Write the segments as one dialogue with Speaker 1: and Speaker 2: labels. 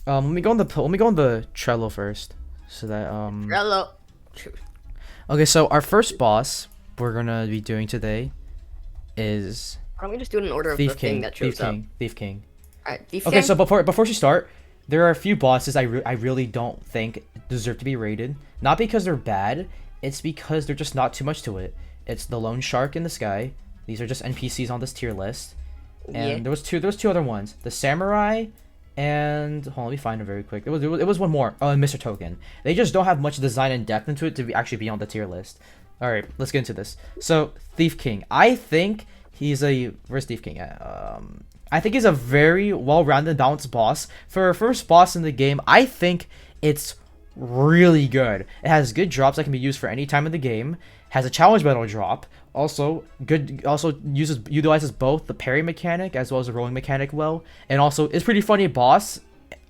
Speaker 1: Let me go on the Trello first, so that
Speaker 2: Hello.
Speaker 1: Okay, so our first boss we're gonna be doing today is
Speaker 2: Why don't we just do it in order of the
Speaker 1: Thief
Speaker 2: thing
Speaker 1: King.
Speaker 2: that shows up?
Speaker 1: Thief King.
Speaker 2: Alright, Thief
Speaker 1: Okay,
Speaker 2: King?
Speaker 1: so before you start, there are a few bosses I really don't think deserve to be rated. Not because they're bad, it's because they're just not too much to it. It's the lone shark in the sky. These are just NPCs on this tier list. And
Speaker 2: Yeah.
Speaker 1: there was two other ones. The samurai and hold on, let me find them very quick. It was one more. Mr. Token. They just don't have much design and depth into it to actually be on the tier list. All right, let's get into this. So Thief King, I think he's a where's Thief King at? I think he's a very well-rounded, balanced boss. For a first boss in the game, I think it's really good. It has good drops that can be used for any time in the game. Has a challenge battle drop. Also good. Also utilizes both the parry mechanic as well as the rolling mechanic well. And also it's pretty funny boss.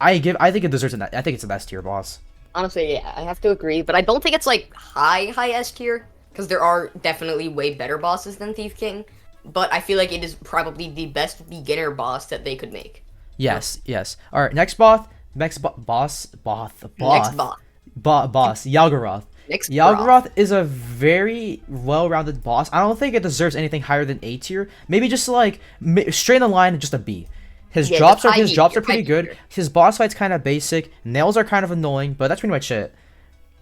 Speaker 1: I think it deserves I think it's an S tier boss.
Speaker 2: Honestly, yeah, I have to agree, but I don't think it's like high S tier, because there are definitely way better bosses than Thief King, but I feel like it is probably the best beginner boss that they could make.
Speaker 1: Yes, yes. All right, next boss, Yalgaroth.
Speaker 2: Next
Speaker 1: Yalgaroth is a very well-rounded boss. I don't think it deserves anything higher than A tier. Maybe just like straight in the line, just a B. His
Speaker 2: Yeah,
Speaker 1: drops
Speaker 2: just
Speaker 1: are pretty good.
Speaker 2: tier.
Speaker 1: His boss fight's kind of basic. Nails are kind of annoying, but that's pretty much it.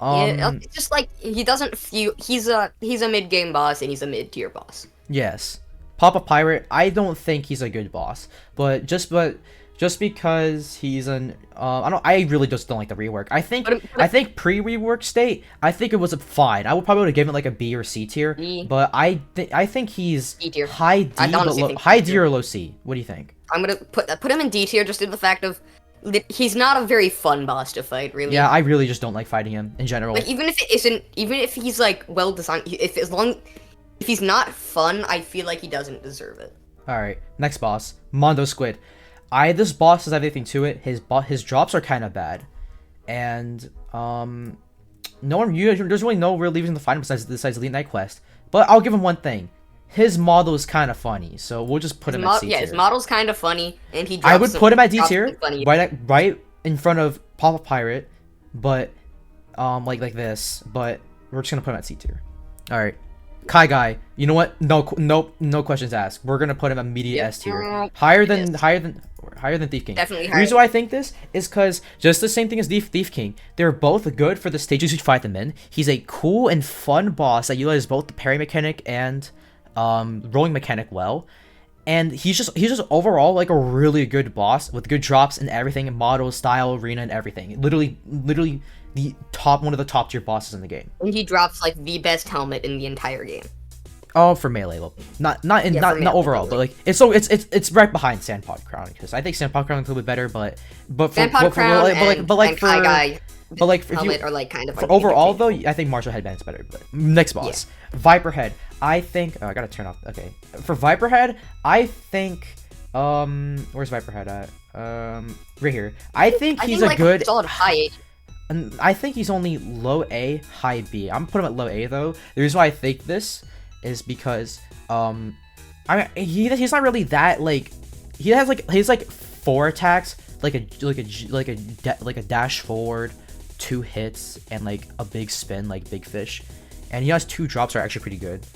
Speaker 2: Yeah, it's just like he doesn't feel he's a mid game boss and he's a mid tier boss.
Speaker 1: Yes. Papa Pirate, I don't think he's a good boss, but just because he's an I really just don't like the rework. I think pre-rework state, I think it was fine. I would probably have given it like a B or C tier,
Speaker 2: B.
Speaker 1: but I think he's
Speaker 2: D tier.
Speaker 1: high D,
Speaker 2: I
Speaker 1: but
Speaker 2: honestly think
Speaker 1: high
Speaker 2: D
Speaker 1: D or low C. What do you think?
Speaker 2: I'm gonna put him in D tier just due to the fact of he's not a very fun boss to fight, really.
Speaker 1: Yeah, I really just don't like fighting him in general.
Speaker 2: Like even if he's like well designed, if he's not fun, I feel like he doesn't deserve it.
Speaker 1: All right, next boss, Mondo Squid. This boss has everything to it. His drops are kind of bad, and there's really no real reason to fight him besides Elite Night Quest. But I'll give him one thing. His model is kind of funny, so we'll just put him at C tier.
Speaker 2: Yeah, his model's kind of funny, and he. Drops
Speaker 1: I would put him at D tier,
Speaker 2: funny.
Speaker 1: right in front of Papa Pirate, but like this. But we're just gonna put him at C tier. All right, Kai Guy. You know what? No questions asked. We're gonna put him immediate S tier, higher than Thief King.
Speaker 2: Definitely
Speaker 1: The
Speaker 2: higher.
Speaker 1: reason why I think this is because just the same thing as Thief King. They're both good for the stages you fight them in. He's a cool and fun boss that utilizes both the parry mechanic and rolling mechanic well, and he's just overall like a really good boss with good drops and everything, model, style, arena, and everything. Literally one of the top tier bosses in the game.
Speaker 2: And he drops like the best helmet in the entire game.
Speaker 1: Oh, for melee, well, not
Speaker 2: melee,
Speaker 1: overall, but like it's right behind Sandpod Crown, because I think Sandpod Crown is a little bit better, but for
Speaker 2: Sandpod Crown
Speaker 1: and
Speaker 2: Kai Guy
Speaker 1: but like for
Speaker 2: helmet are like kind of
Speaker 1: for
Speaker 2: like
Speaker 1: overall though, I think Martial Headband's better. But next boss, Viperhead. I think I gotta turn off. Okay, for Viperhead, I think where's Viperhead at? Right here. I think he's a
Speaker 2: like
Speaker 1: good.
Speaker 2: solid high.
Speaker 1: And I think he's only low A, high B. I'm gonna put him at low A though. The reason why I think this is because he's not really that like he's like 4 attacks, like a dash forward, 2 hits, and like a big spin like Big Fish, and he has 2 drops that are actually pretty good,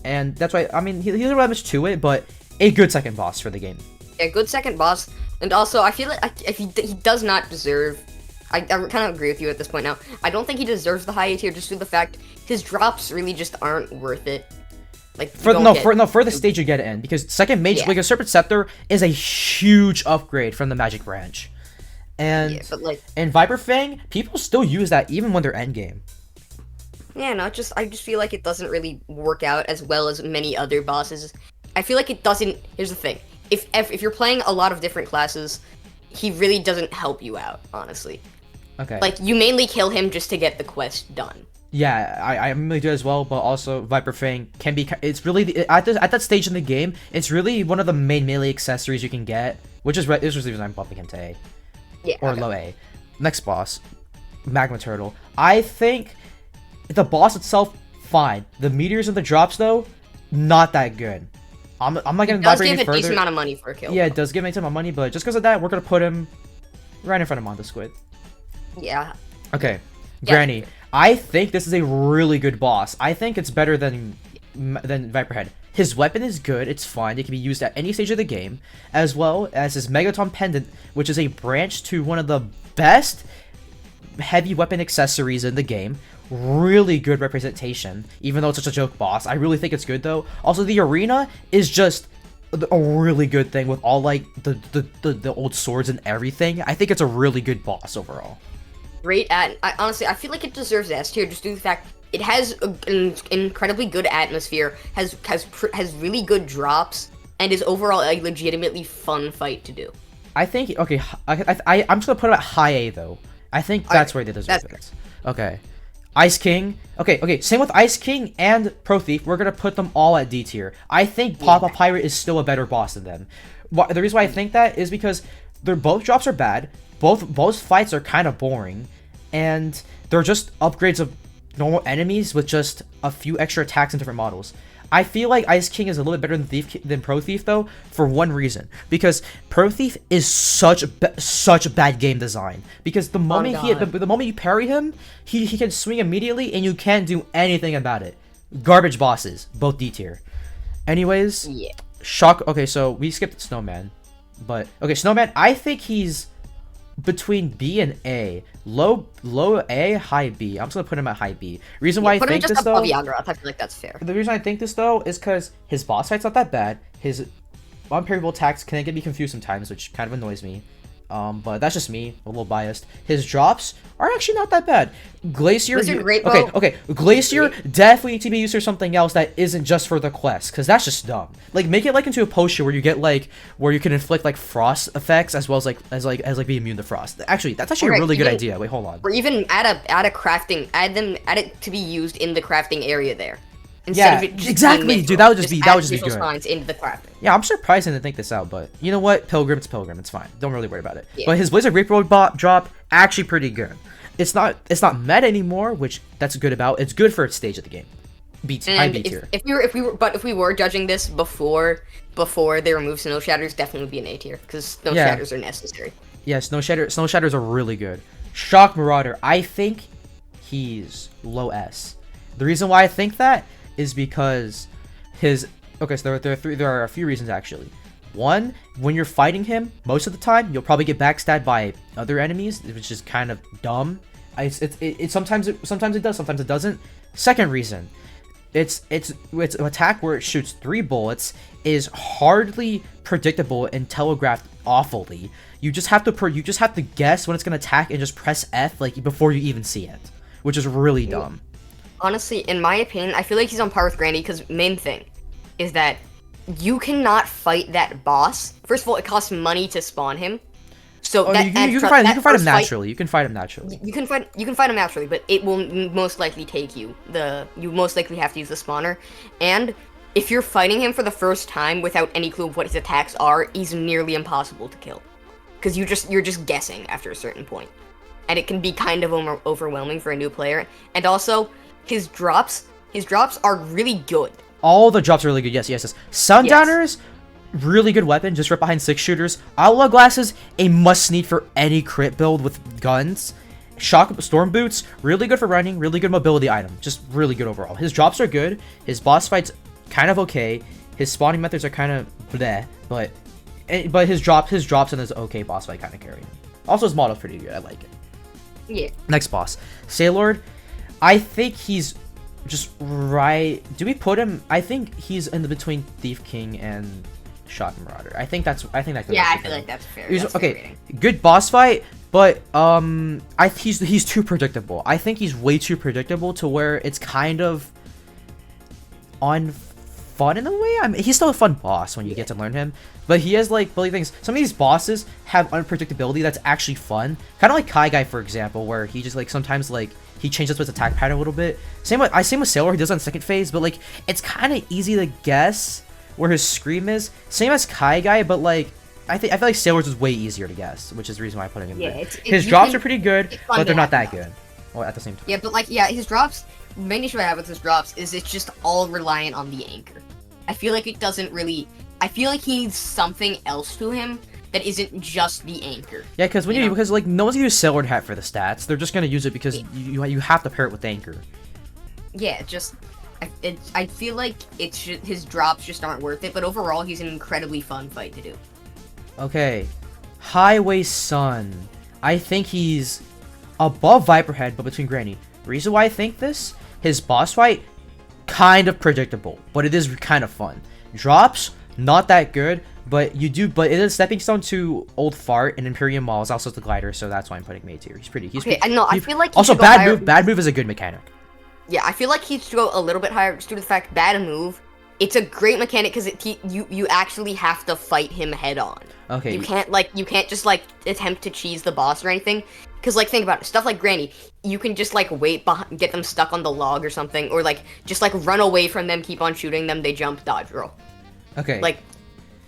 Speaker 1: and that's why he doesn't really have much to it, but a good second boss for the game.
Speaker 2: Yeah, good second boss, and also I feel like if he does not deserve. I kind of agree with you at this point now. I don't think he deserves the high tier just due to the fact his drops really just aren't worth it. Like
Speaker 1: for the stage you get it in, because second mage like a Serpent Scepter is a huge upgrade from the Magic Branch, and and Viper Fang, people still use that even when they're endgame.
Speaker 2: Yeah, I just feel like it doesn't really work out as well as many other bosses. I feel like it doesn't. Here's the thing: if you're playing a lot of different classes, he really doesn't help you out, honestly.
Speaker 1: Okay.
Speaker 2: Like you mainly kill him just to get the quest done.
Speaker 1: Yeah, I really do as well, but also Viper Fang can be. It's really at that stage in the game, it's really one of the main melee accessories you can get, which is the reason I'm bumping him to A, low A. Next boss, Magma Turtle. I think the boss itself fine. The meteors and the drops though, not that good. I'm not gonna elaborate any further.
Speaker 2: It does give a decent amount of money for a kill.
Speaker 1: Yeah, it does give me a ton of money, but just because of that, we're gonna put him right in front of Mondo Squid.
Speaker 2: Yeah.
Speaker 1: Okay,
Speaker 2: Yeah.
Speaker 1: Granny. I think this is a really good boss. I think it's better than Viperhead. His weapon is good, it's fine, it can be used at any stage of the game, as well as his Megaton Pendant, which is a branch to one of the best heavy weapon accessories in the game. Really good representation, even though it's such a joke boss. I really think it's good though. Also, the arena is just a really good thing with all like the old swords and everything. I think it's a really good boss overall.
Speaker 2: Great honestly, I feel like it deserves S tier just due to the fact it has an incredibly good atmosphere, has really good drops, and is overall a legitimately fun fight to do.
Speaker 1: I think okay. I'm just gonna put him at high A though. I think that's where they deserve it. Okay, Ice King. Okay. Same with Ice King and Pro Thief. We're gonna put them all at D tier. I think Papa Pirate is still a better boss than them. The reason why I think that is because their both drops are bad. Both fights are kind of boring, and they're just upgrades of normal enemies with just a few extra attacks and different models. I feel like Ice King is a little bit better than Pro Thief though, for one reason, because Pro Thief is such bad game design. Because the moment the moment you parry him, he can swing immediately and you can't do anything about it. Garbage bosses, both D tier. Anyways,
Speaker 2: Yeah.
Speaker 1: Shock. Okay, so we skipped Snowman, but okay, Snowman. I think he's between B and A. Low A, high B. I'm just gonna put him at high B. Reason why I think this though.
Speaker 2: Yalgaroth, I feel like that's fair.
Speaker 1: The reason I think this though is because his boss fight's not that bad. His unparryable attacks can get me confused sometimes, which kind of annoys me. But that's just me, a little biased. His drops are actually not that bad. Glacier, okay. Glacier definitely need to be used for something else that isn't just for the quest, because that's just dumb. Like, make it like into a potion where you get like where you can inflict like frost effects as well as be immune to frost. Actually, that's actually a really good idea. Wait, hold on.
Speaker 2: Or even add a crafting, add it to be used in the crafting area there. Instead of it just
Speaker 1: exactly, dude. That would just be good.
Speaker 2: Signs into the crafting.
Speaker 1: Yeah, I'm surprised I didn't think this out, but you know what? Pilgrim, it's fine. Don't really worry about it.
Speaker 2: Yeah.
Speaker 1: But his Blizzard Reap Road drop actually pretty good. It's not meta anymore, which that's good about. It's good for its stage of the game. High B tier.
Speaker 2: If we were judging this before they removed Snow Shatters, definitely would be an A tier because Snow Shatters are necessary.
Speaker 1: Yeah, Snow Shatters are really good. Shock Marauder, I think he's low S. The reason why I think that is because his so there are a few reasons actually. One, when you're fighting him, most of the time you'll probably get backstabbed by other enemies, which is kind of dumb. Sometimes it does, sometimes it doesn't. Second reason, its an attack where it shoots 3 bullets is hardly predictable and telegraphed awfully. You just have to guess when it's gonna attack and just press F like before you even see it, which is really dumb.
Speaker 2: Honestly, in my opinion, I feel like he's on par with Granny because main thing is that you cannot fight that boss. First of all, it costs money to spawn him. So
Speaker 1: you can fight him naturally. You can fight him naturally.
Speaker 2: You can fight him naturally, but it will most likely take you. You most likely have to use the spawner. And if you're fighting him for the first time without any clue of what his attacks are, he's nearly impossible to kill. Because you're just guessing after a certain point. And it can be kind of overwhelming for a new player. And also, his drops are really good.
Speaker 1: All the drops are really good. Yes. Sundowners, really good weapon, just right behind 6-shooters. Outlaw Glasses, a must-need for any crit build with guns. Storm Boots, really good for running, really good mobility item. Just really good overall. His drops are good. His boss fights, kind of okay. His spawning methods are kind of bleh, but his drops and his okay boss fight kind of carry him. Also, his model's pretty good. I like it.
Speaker 2: Yeah.
Speaker 1: Next boss, Sailord. I think he's just right. Do we put him? I think he's in the between Thief King and Shock Marauder. I think that could.
Speaker 2: Yeah, I feel like that's fair.
Speaker 1: Okay, good boss fight, but he's too predictable. I think he's way too predictable to where it's kind of unfun in a way. I mean, he's still a fun boss when you get to learn him, but he has like really things. Some of these bosses have unpredictability that's actually fun. Kind of like Kai Guy, for example, where he just like sometimes like he changes his attack pattern a little bit. Same with Sailor, he does it on second phase, but like it's kind of easy to guess where his scream is. Same as Kai Guy, but like I feel like Sailor's is way easier to guess, which is the reason why I'm putting him there. His drops are pretty good, but they're not that good. Well, at the same time.
Speaker 2: Yeah, but like his drops. The main issue I have with his drops is it's just all reliant on the anchor. I feel like it doesn't really. I feel like he needs something else to him that isn't just the anchor.
Speaker 1: Yeah, because
Speaker 2: You know?
Speaker 1: because like no one's gonna use Sailor Hat for the stats. They're just gonna use it because you have to pair it with anchor.
Speaker 2: Yeah, I feel like his drops just aren't worth it, but overall he's an incredibly fun fight to do.
Speaker 1: Okay, Highway Sun. I think he's above Viperhead, but between Granny. Reason why I think this, his boss fight, kind of predictable, but it is kind of fun. Drops, not that good, but it is a stepping stone to Old Fart and Imperium Mall is also the glider, so that's why I'm putting him A tier. He's pretty.
Speaker 2: I feel like
Speaker 1: also bad move is a good mechanic.
Speaker 2: Yeah, I feel like he should go a little bit higher just due to the fact bad move. It's a great mechanic because you actually have to fight him head on.
Speaker 1: Okay.
Speaker 2: You can't just like attempt to cheese the boss or anything. Because like think about it, stuff like Granny, you can just like wait behind, get them stuck on the log or something, or like just like run away from them, keep on shooting them, they jump, dodge roll.
Speaker 1: Okay.
Speaker 2: Like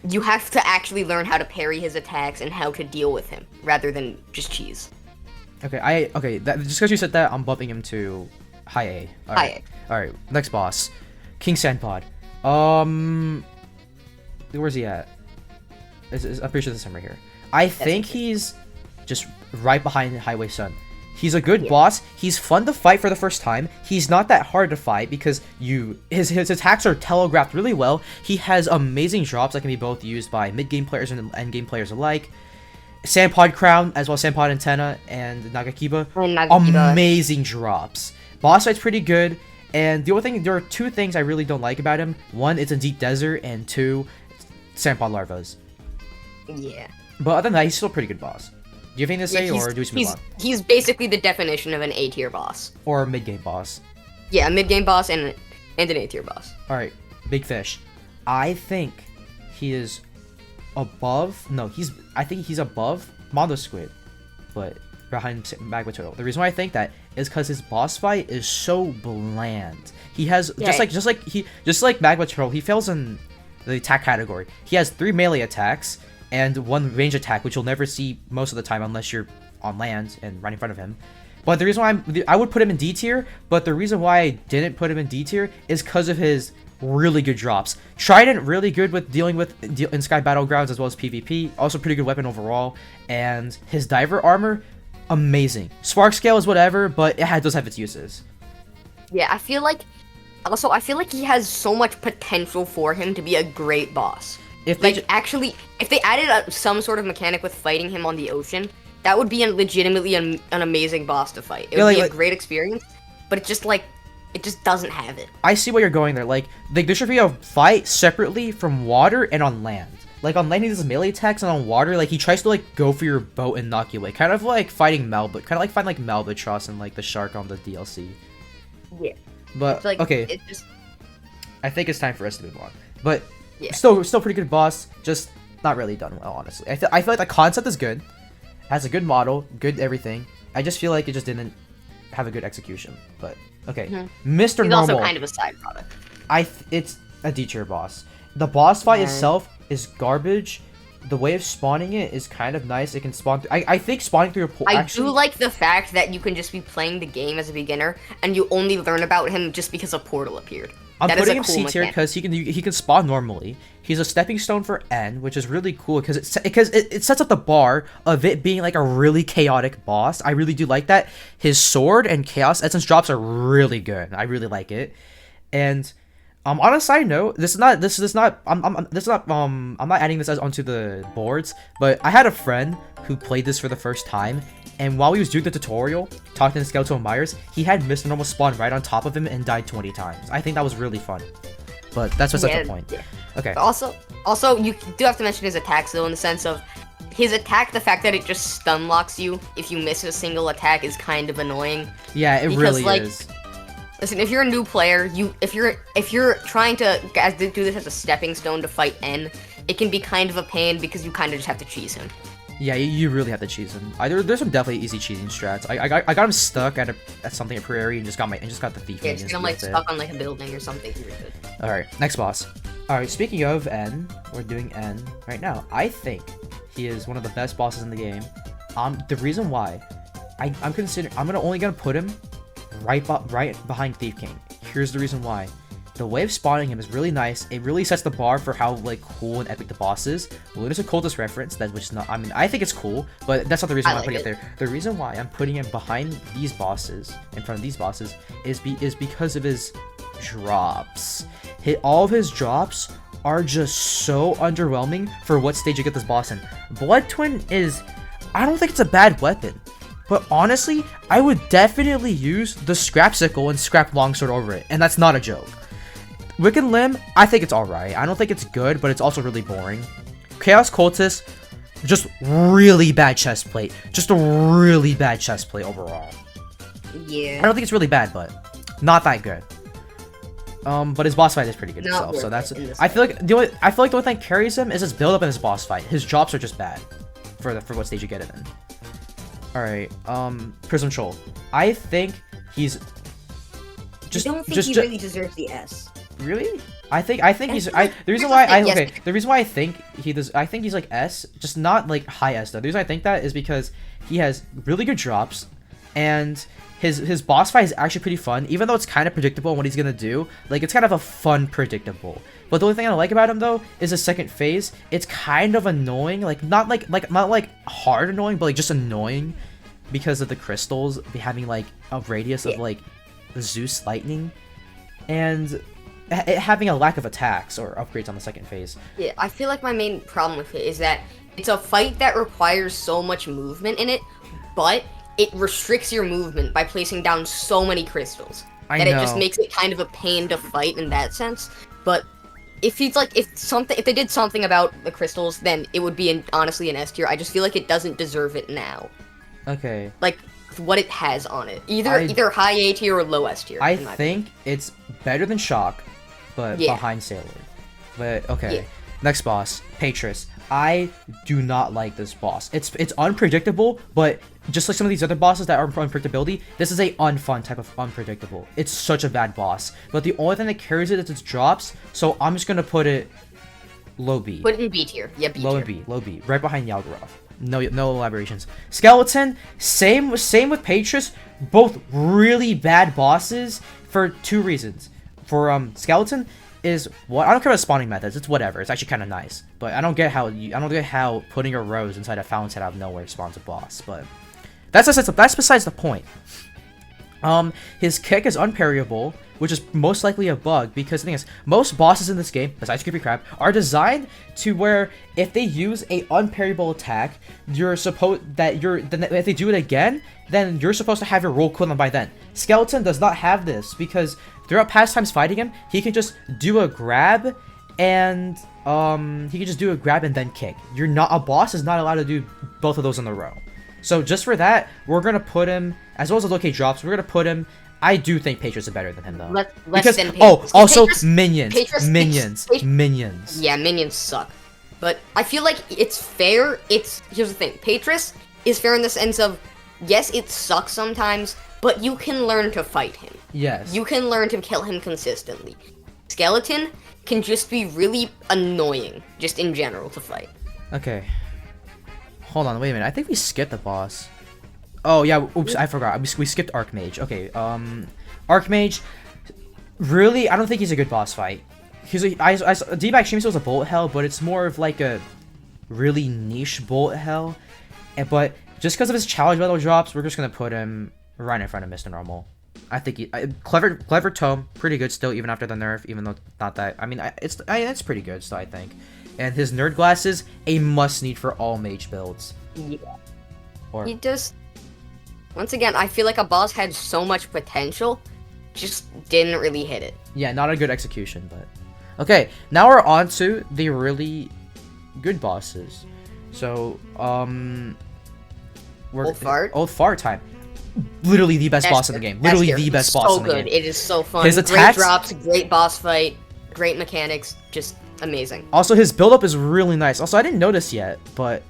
Speaker 2: you have to actually learn how to parry his attacks and how to deal with him rather than just cheese.
Speaker 1: Okay, just because you said that, I'm bumping him to high A.
Speaker 2: High A.
Speaker 1: All right, next boss, King Sandpod. Where's he at? I'm pretty sure this is him right here. I think he's just right behind Highway Sun. He's a good boss. He's fun to fight for the first time. He's not that hard to fight because his attacks are telegraphed really well. He has amazing drops that can be both used by mid-game players and end-game players alike. Sandpod Crown, as well as Sandpod Antenna and Nagakiba. Amazing drops. Boss fight's pretty good. And the only thing, there are two things I really don't like about him. One, it's a deep desert, and two, Sandpod larvas.
Speaker 2: Yeah.
Speaker 1: But other than that, he's still a pretty good boss. Do you have anything to say, or do we move on?
Speaker 2: He's basically the definition of an A-tier boss.
Speaker 1: Or a mid-game boss.
Speaker 2: Yeah, a mid-game boss and an A-tier boss.
Speaker 1: Alright, Big Fish. I think he is above... No, I think he's above Mondo Squid, but behind Magma Turtle. The reason why I think that is because his boss fight is so bland. He has... Just like Magma Turtle, he fails in the attack category. He has 3 melee attacks and 1 range attack, which you'll never see most of the time unless you're on land and right in front of him. But the reason why I would put him in D tier, but the reason why I didn't put him in D tier is because of his really good drops. Trident, really good with dealing with in Sky Battlegrounds as well as PvP. Also pretty good weapon overall. And his diver armor, amazing. Spark scale is whatever, but it does have its uses.
Speaker 2: Yeah, I feel like he has so much potential for him to be a great boss. If they added some sort of mechanic with fighting him on the ocean, that would be legitimately an amazing boss to fight. It would be a great experience, but it just doesn't have it.
Speaker 1: I see where you're going there. Like there should be a fight separately from water and on land. Like on land he does melee attacks, and on water like he tries to like go for your boat and knock you away. Kind of like fighting Malbatross and like the shark on the DLC.
Speaker 2: Yeah.
Speaker 1: But
Speaker 2: like,
Speaker 1: okay. I think it's time for us to move on. But
Speaker 2: yeah.
Speaker 1: Still pretty good boss, just not really done well, honestly. I feel like the concept is good, has a good model, good everything. I just feel like it just didn't have a good execution. But okay, Mr.
Speaker 2: He's
Speaker 1: Normal.
Speaker 2: also kind of a side product.
Speaker 1: It's a D tier boss. The boss fight itself is garbage. The way of spawning it is kind of nice. It can spawn. I think spawning through a pool.
Speaker 2: I do like the fact that you can just be playing the game as a beginner and you only learn about him just because a portal appeared.
Speaker 1: I'm putting him C tier because he can spawn normally. He's a stepping stone for N, which is really cool because it sets up the bar of it being like a really chaotic boss. I really do like that. His sword and chaos essence drops are really good. I really like it. And on a side note, I'm not adding this onto the boards, but I had a friend who played this for the first time. And while he was doing the tutorial, talking to Skeletal Myers, he had Mr. Normal spawn right on top of him and died 20 times. I think that was really fun. But that's just the point.
Speaker 2: Yeah.
Speaker 1: Okay.
Speaker 2: Also, you do have to mention his attacks, though, in the sense of his attack, the fact that it just stun locks you if you miss a single attack is kind of annoying.
Speaker 1: Yeah, it really is.
Speaker 2: Listen, if you're a new player, if you're trying to do this as a stepping stone to fight N, it can be kind of a pain because you kind of just have to cheese him.
Speaker 1: Yeah, you really have to cheese him. There's some definitely easy cheesing strats. I got him stuck at something at Prairie and just got the thief.
Speaker 2: Yeah, just got him like stuck on like a building or something.
Speaker 1: All right, next boss. All right, speaking of N, we're doing N right now. I think he is one of the best bosses in the game. The reason why I'm only gonna put him right behind Thief King. Here's the reason why. the way of spawning him is really nice. It really sets the bar for how like cool and epic the boss is. Well, there's a Cultist reference that which is not. I mean, I think it's cool, but that's not the reason why I'm putting it there. The reason why I'm putting him behind these bosses, in front of these bosses, is because of his drops. All of his drops are just so underwhelming for what stage you get this boss in. Blood Twin is, I don't think it's a bad weapon. But honestly, I would definitely use the Scrap Sickle and Scrap Longsword over it, and that's not a joke. Wicked Limb, I think it's alright. I don't think it's good, but it's also really boring. Chaos Cultist, just really bad chest plate. Just a really bad chest plate overall.
Speaker 2: Yeah.
Speaker 1: I don't think it's really bad, but not that good. But his boss fight is pretty good
Speaker 2: Not
Speaker 1: itself, so that's.
Speaker 2: worth it
Speaker 1: I feel like the only thing that carries him is his build up and his boss fight. His drops are just bad for what stage you get it in. Alright, Prism Troll. I think he's
Speaker 2: I don't think he really deserves the S.
Speaker 1: Really? I think he's the reason why I think he does, I think he's like S, just not like high S though. The reason I think that is because he has really good drops, and his boss fight is actually pretty fun, even though it's kind of predictable in what he's gonna do. Like, it's kind of a fun predictable. But the only thing I like about him though is his second phase. It's kind of annoying, like not hard annoying, but like just annoying because of the crystals having like a radius of like Zeus lightning, and it having a lack of attacks or upgrades on the second phase.
Speaker 2: Yeah, I feel like my main problem with it is that it's a fight that requires so much movement in it, but it restricts your movement by placing down so many crystals. It just makes it kind of a pain to fight in that sense. But if they did something about the crystals, then it would be honestly an S tier. I just feel like it doesn't deserve it now.
Speaker 1: Okay.
Speaker 2: Like what it has on it, either high A tier or low S tier.
Speaker 1: I think it's better than Shock, but behind Sailor. But okay.
Speaker 2: Yeah.
Speaker 1: Next boss, Patris. I do not like this boss. It's unpredictable, but just like some of these other bosses that are unpredictability, this is a unfun type of unpredictable. It's such a bad boss. But the only thing that carries it is its drops, so I'm just gonna put it low B.
Speaker 2: Put it in B tier. Yeah, B tier.
Speaker 1: Low B, right behind Yalgaroth. No elaborations. Skeleton, same with Patris, both really bad bosses for two reasons. For Skeleton is what I don't care about spawning methods. It's whatever. It's actually kind of nice, but I don't get how putting a rose inside a fountain out of nowhere spawns a boss. But that's besides the point. His kick is unparryable, which is most likely a bug because the thing is, most bosses in this game, besides Creepy Crab, are designed to where if they use a unparryable attack, if they do it again, then you're supposed to have your roll cooldown by then. Skeleton does not have this because throughout past times fighting him, he can just do a grab and then kick. A boss is not allowed to do both of those in a row. So just for that, we're gonna put him, as well as the locate drops, we're gonna put him. I do think Patris is better than him though.
Speaker 2: Less than Patris.
Speaker 1: Also minions. Minions.
Speaker 2: Yeah, minions suck. But I feel like it's fair. Here's the thing. Patris is fair in the sense of, yes, it sucks sometimes, but you can learn to fight him.
Speaker 1: Yes.
Speaker 2: You can learn to kill him consistently. Skeleton can just be really annoying, just in general, to fight.
Speaker 1: Okay. Hold on, wait a minute. I think we skipped the boss. Oh yeah, oops, I forgot. We skipped Archmage. Okay, Archmage. Really, I don't think he's a good boss fight. D-Bag Streams was a bullet hell, but it's more of like a really niche bullet hell. But just because of his challenge battle drops, we're just gonna put him right in front of Mr. Normal. I think clever tome, pretty good still, even after the nerf. Even though not that, I mean, it's pretty good still, I think. And his nerd glasses, a must need for all mage builds.
Speaker 2: Yeah. He just, once again, I feel like a boss had so much potential, just didn't really hit it.
Speaker 1: Yeah, not a good execution, but okay. Now we're on to the really good bosses. So,
Speaker 2: Old
Speaker 1: Fart time. Literally the best boss in the game. Literally the best boss in the game.
Speaker 2: It is so fun.
Speaker 1: His attacks,
Speaker 2: great drops, great boss fight, great mechanics, just amazing.
Speaker 1: Also, his build-up is really nice. Also, I didn't notice yet, but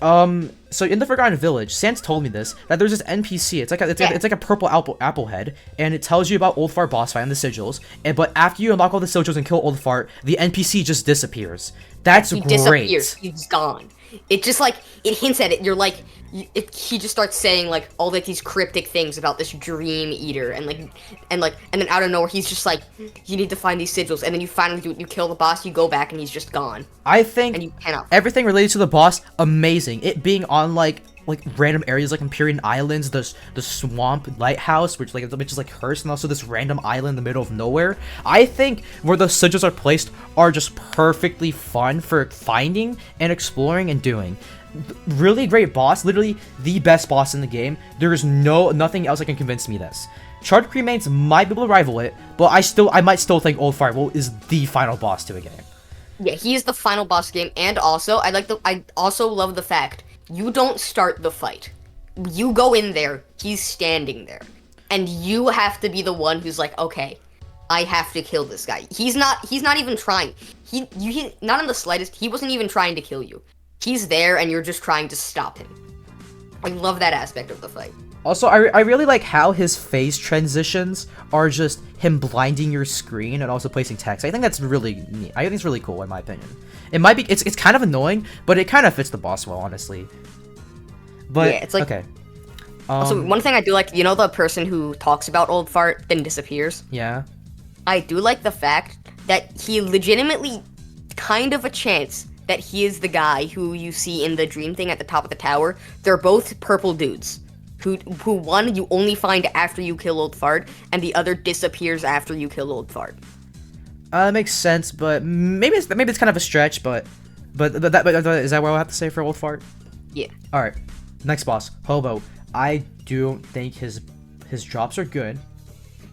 Speaker 1: so in the Forgotten Village, Sans told me this, that there's this NPC. It's like a purple apple head, and it tells you about Old Fart boss fight and the sigils. But after you unlock all the sigils and kill Old Fart, the NPC just disappears. That's great.
Speaker 2: He's gone. it just like it hints at it. You're like, he just starts saying like all like these cryptic things about this dream eater, and then out of nowhere he's just like, you need to find these sigils, and then you finally do it. You kill the boss, you go back, and he's just gone.
Speaker 1: I think
Speaker 2: and you cannot.
Speaker 1: Everything related to the boss, amazing. It being on like random areas like Empyrean Islands, the swamp lighthouse, which is like cursed, and also this random island in the middle of nowhere. I think where the sigils are placed are just perfectly fun for finding and exploring and doing. Really great boss, literally the best boss in the game. There is nothing else that can convince me this. Charred Cremains might be able to rival it, but I might still think Old Firewall is the final boss to a game.
Speaker 2: Yeah, he is the final boss of the game, and also I also love the fact you don't start the fight. You go in there, he's standing there, and you have to be the one who's like, okay, I have to kill this guy. He's not even trying. He not in the slightest. He wasn't even trying to kill you. He's there, and you're just trying to stop him. I love that aspect of the fight.
Speaker 1: Also, I really like how his phase transitions are just him blinding your screen and also placing text. I think that's really neat. I think it's really cool in my opinion. It might be, it's kind of annoying, but it kind of fits the boss well, honestly. But,
Speaker 2: yeah, it's like,
Speaker 1: okay.
Speaker 2: Also, one thing I do like, you know the person who talks about Old Fart, then disappears?
Speaker 1: Yeah.
Speaker 2: I do like the fact that he legitimately, kind of a chance that he is the guy who you see in the dream thing at the top of the tower. They're both purple dudes. Who one you only find after you kill Old Fart, and the other disappears after you kill Old Fart.
Speaker 1: That makes sense, but maybe it's kind of a stretch, but is that what I have to say for Old Fart?
Speaker 2: Yeah.
Speaker 1: All right, next boss, Hobo. I do think his drops are good,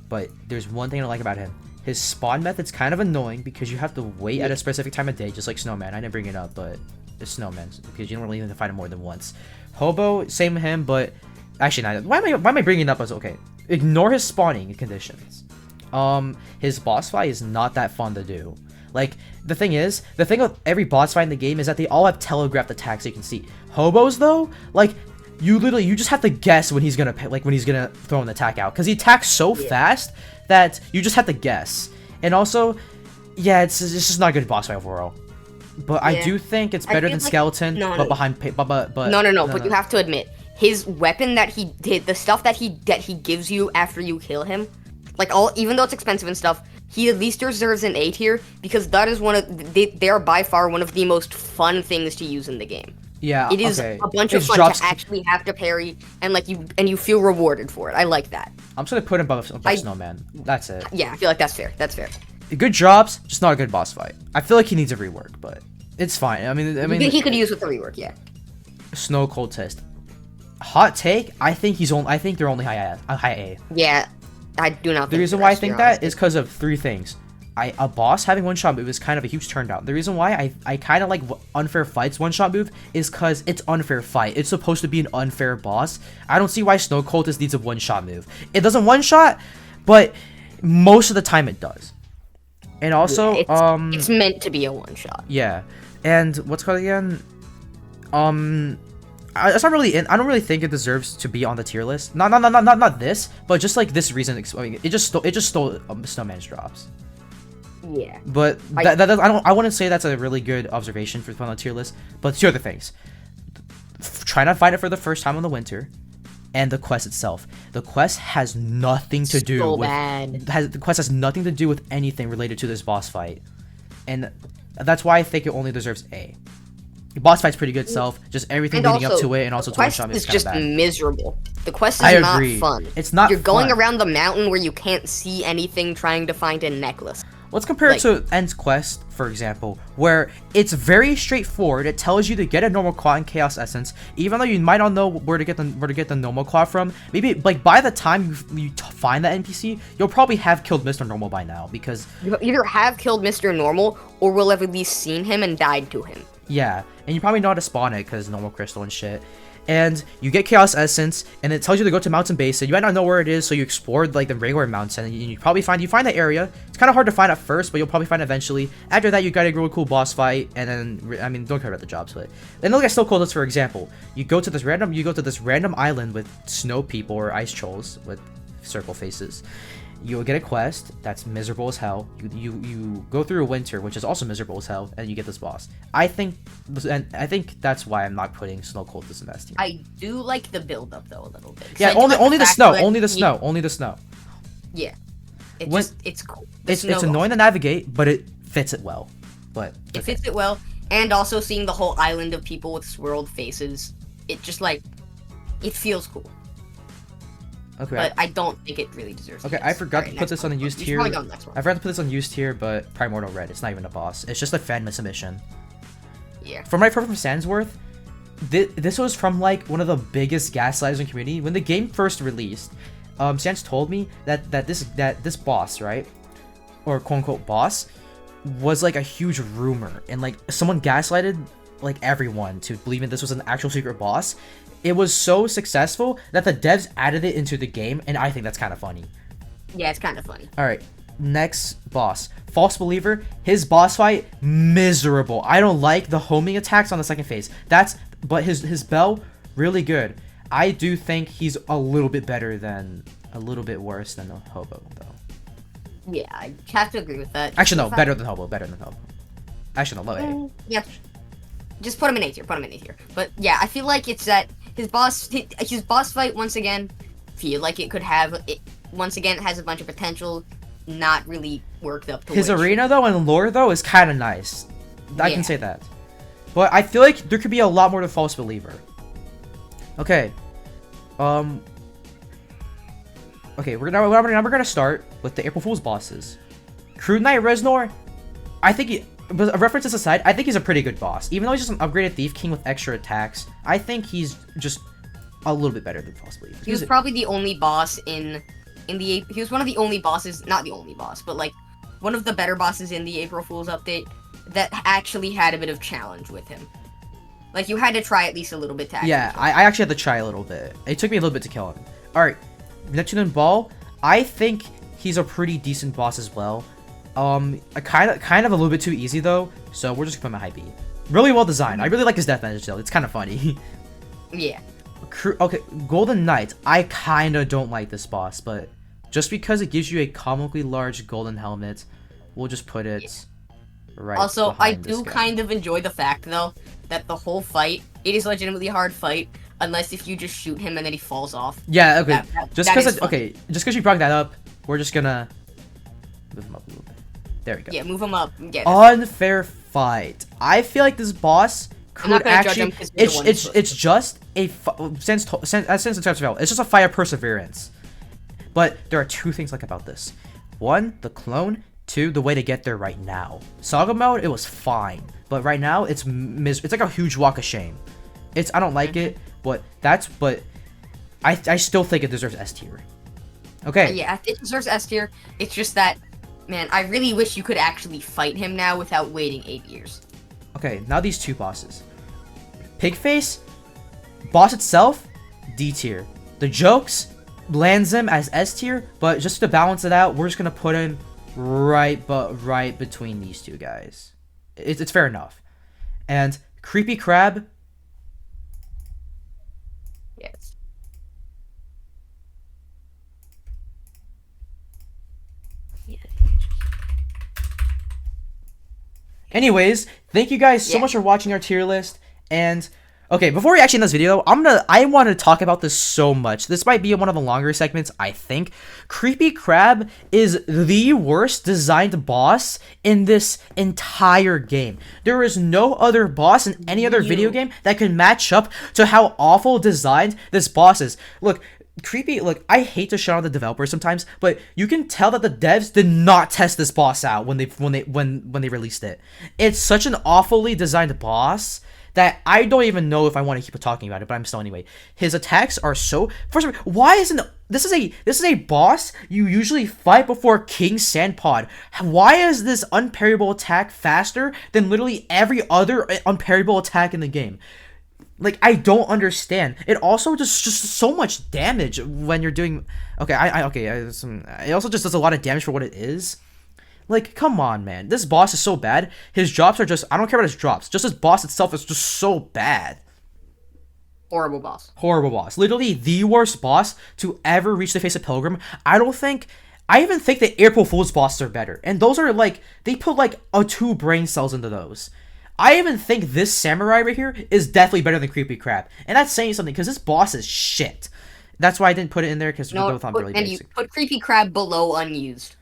Speaker 1: but there's one thing I like about him. His spawn method's kind of annoying because you have to wait at a specific time of day, just like Snowman. I didn't bring it up, but it's Snowman because you don't really need to fight him more than once. Hobo, same with him, but actually, not. Why am I bringing it up as okay? Ignore his spawning conditions. His boss fight is not that fun to do. Like, the thing with every boss fight in the game is that they all have telegraphed attacks you can see. Hobos, though, like, you just have to guess when he's gonna throw an attack out, because he attacks so fast that you just have to guess. And also, yeah, it's just not a good boss fight overall. But I do think it's better than Skeleton, but
Speaker 2: you have to admit, his weapon that he did, the stuff that he gives you after you kill him, like even though it's expensive and stuff, he at least deserves an A tier, because that is they are by far one of the most fun things to use in the game.
Speaker 1: Yeah,
Speaker 2: it is a bunch of fun to actually have to parry, and you feel rewarded for it. I like that.
Speaker 1: I'm just gonna put him above Snowman. That's it.
Speaker 2: Yeah, I feel like that's fair. That's fair.
Speaker 1: Good drops, just not a good boss fight. I feel like he needs a rework, but it's fine. I mean,
Speaker 2: he could use with the rework. Yeah. Snow
Speaker 1: Cultist. Hot take, I think they're only high A.
Speaker 2: Yeah, I do not think
Speaker 1: the reason why I think that is because of three things. A boss having one-shot move is kind of a huge turnout. The reason why I kind of like Unfair Fight's one-shot move is because it's Unfair Fight. It's supposed to be an unfair boss. I don't see why Snow Cultist needs a one-shot move. It doesn't one-shot, but most of the time it does. And also,
Speaker 2: it's meant to be a one-shot.
Speaker 1: Yeah, and what's called again? It's not really I don't really think it deserves to be on the tier list. Not this, but just like this reason. It just stole Snowman's drops.
Speaker 2: Yeah.
Speaker 1: But I wouldn't say that's a really good observation for on the tier list. But two other things: try not to find it for the first time in the winter, and the quest itself. The quest has nothing to do the quest has nothing to do with anything related to this boss fight, and that's why I think it only deserves A. The boss fight's pretty good itself, just everything leading up to it, and also to one shot is
Speaker 2: just
Speaker 1: bad.
Speaker 2: Miserable. The quest is not fun.
Speaker 1: It's not.
Speaker 2: You're going around the mountain where you can't see anything, trying to find a necklace.
Speaker 1: Let's compare it to End's quest, for example, where it's very straightforward. It tells you to get a normal claw and chaos essence, even though you might not know where to get the normal claw from. Maybe like by the time you find that NPC, you'll probably have killed Mr. Normal by now, because
Speaker 2: you either have killed Mr. Normal or will have at least seen him and died to him.
Speaker 1: Yeah, and you probably know how to spawn it because normal crystal and shit. And you get Chaos Essence, and it tells you to go to Mountain Basin. You might not know where it is, so you explore like the regular mountain, and you probably find the area. It's kind of hard to find at first, but you'll probably find it eventually. After that, you got a really cool boss fight, and then I mean, don't care about the jobs, but then look at Snow Cultist, for example. You go to this random island with snow people or ice trolls with circle faces. You'll get a quest that's miserable as hell. You go through a winter, which is also miserable as hell, and you get this boss. I think that's why I'm not putting Snow Cultist in S tier.
Speaker 2: I do like the build up though a little bit.
Speaker 1: Yeah, only the snow.
Speaker 2: Yeah, it's cool.
Speaker 1: It's annoying to navigate, but it fits it well. But
Speaker 2: it fits it well, and also seeing the whole island of people with swirled faces, it just like it feels cool.
Speaker 1: Okay.
Speaker 2: But I don't think it really deserves.
Speaker 1: Okay, I forgot to put this on the used tier. I forgot to put this on used tier, but Primordial Red. It's not even a boss. It's just a fan submission.
Speaker 2: Yeah.
Speaker 1: From what I've heard from Sandsworth, this was from like one of the biggest gaslighters in the community. When the game first released, Sans told me that this boss, right, or quote unquote boss, was like a huge rumor, and like someone gaslighted like everyone to believing this was an actual secret boss. It was so successful that the devs added it into the game, and I think that's kind of funny.
Speaker 2: Yeah, it's kind of funny.
Speaker 1: All right, next boss, False Believer. His boss fight, miserable. I don't like the homing attacks on the second phase. But his bell, really good. I do think he's a little bit worse than the Hobo though.
Speaker 2: Yeah, I have to agree with that.
Speaker 1: Actually, no, better than Hobo. Actually, no, low A.
Speaker 2: Yeah, just put him in A tier. But yeah, I feel like it's that. His boss fight once again, feel like it has a bunch of potential, not really worked up to
Speaker 1: his arena though and lore though is kind of nice. I can say that, but I feel like there could be a lot more to False Believer. Okay, we're gonna start with the April Fool's bosses. Crude Knight Reznor, I think but references aside, I think he's a pretty good boss. Even though he's just an upgraded Thief King with extra attacks, I think he's just a little bit better than False Believer.
Speaker 2: He was probably the only boss he was one of the only bosses, not the only boss, but like one of the better bosses in the April Fool's update that actually had a bit of challenge with him. Like you had to try at least a little bit to actually
Speaker 1: I actually had to try a little bit. It took me a little bit to kill him. Alright, Neptune and Ball, I think he's a pretty decent boss as well. Kind of a little bit too easy though, so we're just gonna put him at high B. Really well designed. I really like his death message though. It's kind of funny.
Speaker 2: Yeah.
Speaker 1: Okay, Golden Knight. I kind of don't like this boss, but just because it gives you a comically large golden helmet, we'll just put it right.
Speaker 2: Also, I do kind of enjoy the fact though that the whole fight, it is legitimately a hard fight, unless if you just shoot him and then he falls off.
Speaker 1: Yeah. Okay. Just because you brought that up, we're just gonna move him up a little bit. There we go.
Speaker 2: Yeah, move him up.
Speaker 1: Unfair fight. I feel like this boss could actually. It's just a since it's just a fight of perseverance. But there are two things like about this. One, the clone. Two, the way to get there right now. Saga mode, it was fine, but right now it's like a huge walk of shame. I don't like it, but I still think it deserves S tier. Okay.
Speaker 2: Yeah, it deserves S tier. It's just that. Man, I really wish you could actually fight him now without waiting 8 years.
Speaker 1: Okay, now these two bosses. Pigface, boss itself, D tier. The jokes lands him as S tier, but just to balance it out, we're just gonna put him right between these two guys. It's fair enough. And Creepy Crab.
Speaker 2: Yes.
Speaker 1: Anyways, thank you guys so much for watching our tier list. And okay, before we actually end this video, I want to talk about this so much. This might be one of the longer segments, I think. Creepy Crab is the worst designed boss in this entire game. There is no other boss in any other video game that can match up to how awful designed this boss is. Look, I hate to shut on the developers sometimes, but you can tell that the devs did not test this boss out when they released it. It's such an awfully designed boss that I don't even know if I want to keep talking about it, but I'm still anyway. His attacks are so. First of all, why isn't this is a boss you usually fight before King Sandpod? Why is this unparryable attack faster than literally every other unparryable attack in the game? Like, I don't understand. It also just so much damage when you're doing. Okay, it also just does a lot of damage for what it is. Like, come on, man. This boss is so bad. His drops are just. I don't care about his drops. Just his boss itself is just so bad.
Speaker 2: Horrible boss.
Speaker 1: Horrible boss. Literally the worst boss to ever reach the face of Pilgrim. I don't think I even think the April Fool's bosses are better, and those are like they put like a 2 brain cells into those. I even think this samurai right here is definitely better than Creepy Crab, and that's saying something because this boss is shit. That's why I didn't put it in there because they're both on really
Speaker 2: and you
Speaker 1: basic.
Speaker 2: put Creepy Crab below unused.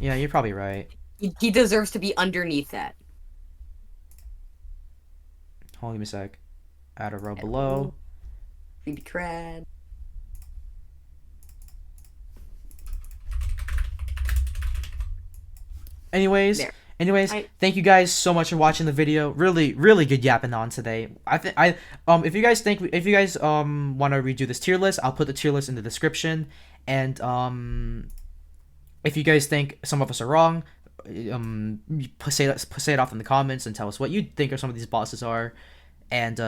Speaker 1: Yeah, you're probably right.
Speaker 2: He deserves to be underneath that.
Speaker 1: Hold on, give me a sec. Add a row below.
Speaker 2: Creepy Crab.
Speaker 1: Anyways,
Speaker 2: There.
Speaker 1: thank you guys so much for watching the video. Really good yapping on today. If you guys want to redo this tier list, I'll put the tier list in the description. And if you guys think some of us are wrong, say it off in the comments and tell us what you think of some of these bosses are. And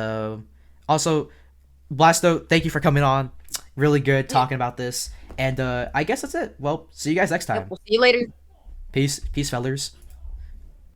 Speaker 1: also, Blasto, thank you for coming on. Really good talking about this. And I guess that's it. Well, see you guys next time.
Speaker 2: Yep, we'll see you later.
Speaker 1: Peace, fellers.